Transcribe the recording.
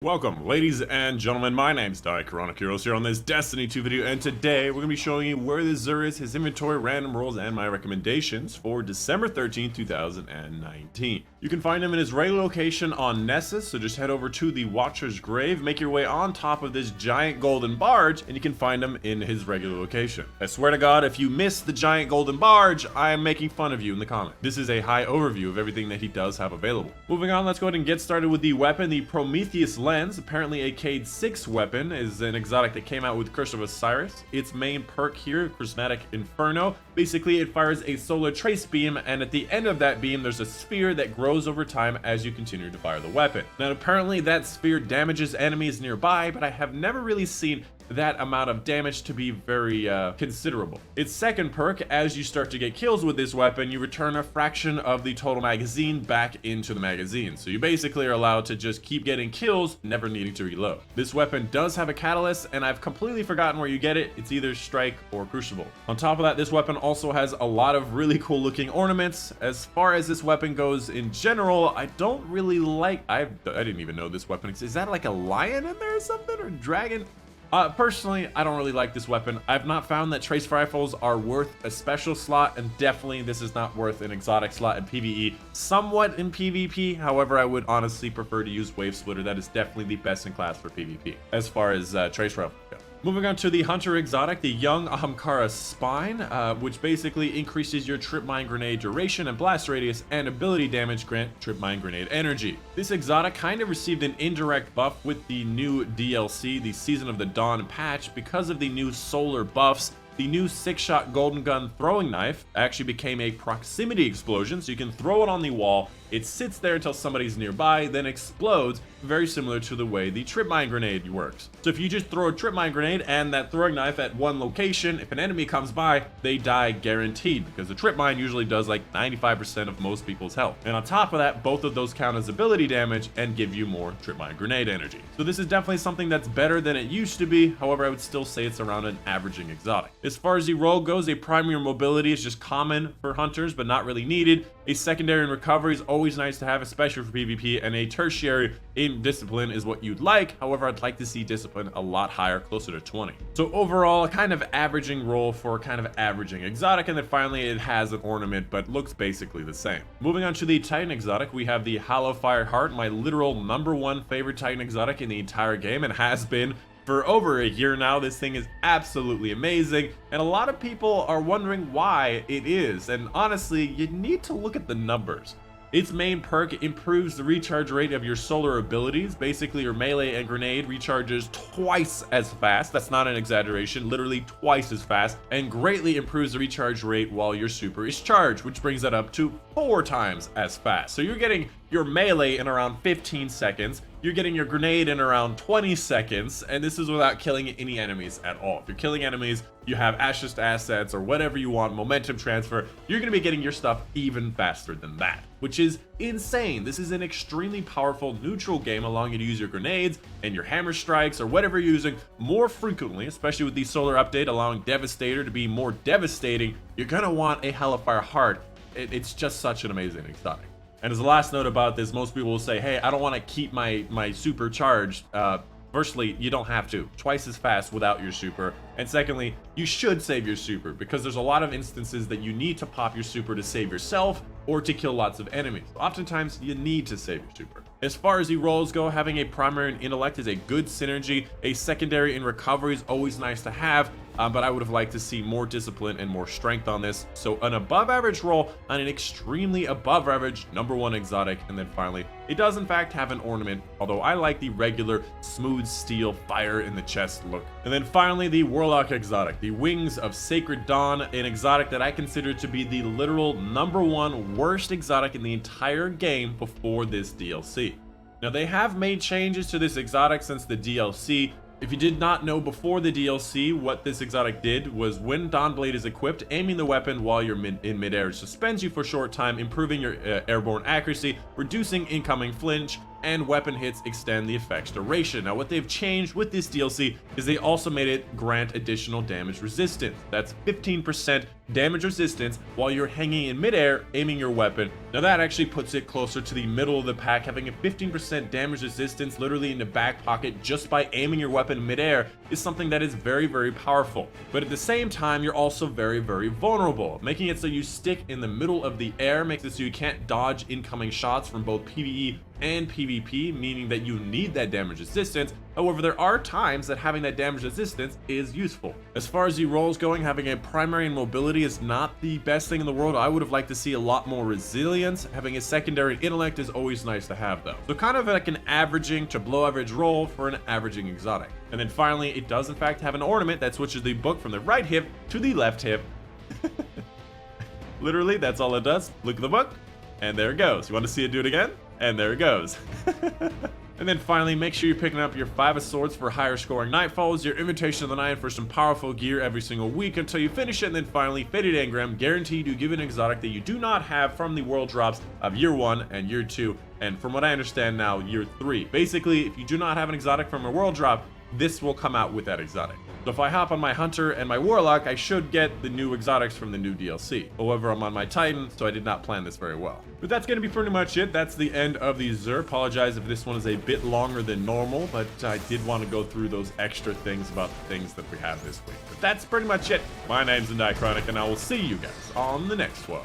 Welcome, ladies and gentlemen. My name's Dychronic here on this Destiny 2 video, and today we're going to be showing you where the Zur is, his inventory, random rolls, and my recommendations for December 13th, 2019. You can find him in his regular location on Nessus, so just head over to the Watcher's Grave, make your way on top of this giant golden barge, and you can find him in his regular location. I swear to God, if you missed the giant golden barge, I am making fun of you in the comments. This is a high overview of everything that he does have available. Moving on, let's go ahead and get started with the weapon, the Prometheus lens. Apparently a Cade 6 weapon is an exotic that came out with Curse of Osiris. Its main perk here, Prismatic Inferno. Basically, it fires a solar trace beam, and at the end of that beam, there's a sphere that grows over time as you continue to fire the weapon. Now, apparently that sphere damages enemies nearby, but I have never really seen that amount of damage to be very considerable. Its second perk, as you start to get kills with this weapon, you return a fraction of the total magazine back into the magazine. So you basically are allowed to just keep getting kills, never needing to reload. This weapon does have a catalyst, and I've completely forgotten where you get it. It's either Strike or Crucible. On top of that, this weapon also has a lot of really cool looking ornaments. As far as this weapon goes in general, I don't really like, I didn't even know this weapon exists. Is that like a lion in there or something, or a dragon? Personally, I don't really like this weapon. I've not found that trace rifles are worth a special slot, and definitely this is not worth an exotic slot in PvE. Somewhat in PvP, however, I would honestly prefer to use Wave Splitter. That is definitely the best in class for PvP, as far as trace rifles go. Moving on to the Hunter exotic, the young AHAMKARA'S Spine, which basically increases your trip mine grenade duration and blast radius, and ability damage grant trip mine grenade energy. This exotic kind of received an indirect buff with the new DLC, the Season of the Dawn patch, because of the new solar buffs. The new 6-shot golden gun throwing knife actually became a proximity explosion, so you can throw it on the wall. It sits there until somebody's nearby, then explodes, very similar to the way the trip mine grenade works. So if you just throw a trip mine grenade and that throwing knife at one location, if an enemy comes by, they die guaranteed, because the trip mine usually does like 95% of most people's health. And on top of that, both of those count as ability damage and give you more trip mine grenade energy. So this is definitely something that's better than it used to be. However, I would still say it's around an averaging exotic. As far as the role goes, a primary mobility is just common for hunters, but not really needed. A secondary in recovery is always nice to have, especially for PvP, and a tertiary in discipline is what you'd like. However, I'd like to see discipline a lot higher, closer to 20. So overall, a kind of averaging role for a kind of averaging exotic, and then finally it has an ornament, but looks basically the same. Moving on to the Titan exotic, we have the HALLOWFIRE Heart, my literal #1 favorite Titan exotic in the entire game, and has been for over a year now. This thing is absolutely amazing, and a lot of people are wondering why it is, and honestly, you need to look at the numbers. Its main perk improves the recharge rate of your solar abilities. Basically, your melee and grenade recharges twice as fast. That's not an exaggeration, literally twice as fast, and greatly improves the recharge rate while your super is charged, which brings that up to 4 times as fast. So you're getting your melee in around 15 seconds. You're getting your grenade in around 20 seconds, and this is without killing any enemies at all. If you're killing enemies, you have Ashes assets or whatever you want, momentum transfer, you're going to be getting your stuff even faster than that, which is insane. This is an extremely powerful neutral game, allowing you to use your grenades and your hammer strikes or whatever you're using more frequently, especially with the solar update allowing Devastator to be more devastating. You're going to want a HALLOWFIRE Heart. It's just such an amazing exotic. And as a last note about this, most people will say, hey, I don't want to keep my super charged. Firstly, you don't have to. Twice as fast without your super. And secondly, you should save your super, because there's a lot of instances that you need to pop your super to save yourself or to kill lots of enemies. Oftentimes, you need to save your super. As far as the roles go, having a primary in intellect is a good synergy. A secondary in recovery is always nice to have, but I would have liked to see more discipline and more strength on this. So an above average role on an extremely above average #1 exotic. And then finally, it does in fact have an ornament, although I like the regular smooth steel fire in the chest look. And then finally, the Warlock exotic, the Wings of Sacred Dawn, an exotic that I consider to be the literal #1 worst exotic in the entire game before this DLC. Now, they have made changes to this exotic since the DLC. If you did not know before the DLC, what this exotic did was when Dawnblade is equipped, aiming the weapon while you're in midair suspends you for a short time, improving your airborne accuracy, reducing incoming flinch, and weapon hits extend the effect's duration. Now what they've changed with this DLC is they also made it grant additional damage resistance. That's 15% damage resistance while you're hanging in midair aiming your weapon. Now that actually puts it closer to the middle of the pack. Having a 15% damage resistance literally in the back pocket just by aiming your weapon midair is something that is very, very powerful. But at the same time, you're also very, very vulnerable. Making it so you stick in the middle of the air makes it so you can't dodge incoming shots from both PvE and PvP, meaning that you need that damage resistance. However, there are times that having that damage resistance is useful. As far as the roles going, having a primary and mobility is not the best thing in the world. I would have liked to see a lot more resilience. Having a secondary intellect is always nice to have though. So kind of like an averaging to below average role for an averaging exotic. And then finally, it does in fact have an ornament that switches the book from the right hip to the left hip. Literally, that's all it does. Look at the book, and there it goes. You want to see it do it again? And there it goes. And then finally, make sure you're picking up your 5 of Swords for higher scoring Nightfalls, your Invitation of the Night for some powerful gear every single week until you finish it, and then finally, Faded Engram, guaranteed to give an exotic that you do not have from the world drops of Year 1 and Year 2, and from what I understand now, Year 3. Basically, if you do not have an exotic from a world drop, this will come out with that exotic. So if I hop on my Hunter and my Warlock, I should get the new exotics from the new DLC. However, I'm on my Titan, so I did not plan this very well. But that's going to be pretty much it. That's the end of the Xur. Apologize if this one is a bit longer than normal, but I did want to go through those extra things about the things that we have this week. But that's pretty much it. My name's Dychronic, and I will see you guys on the next one.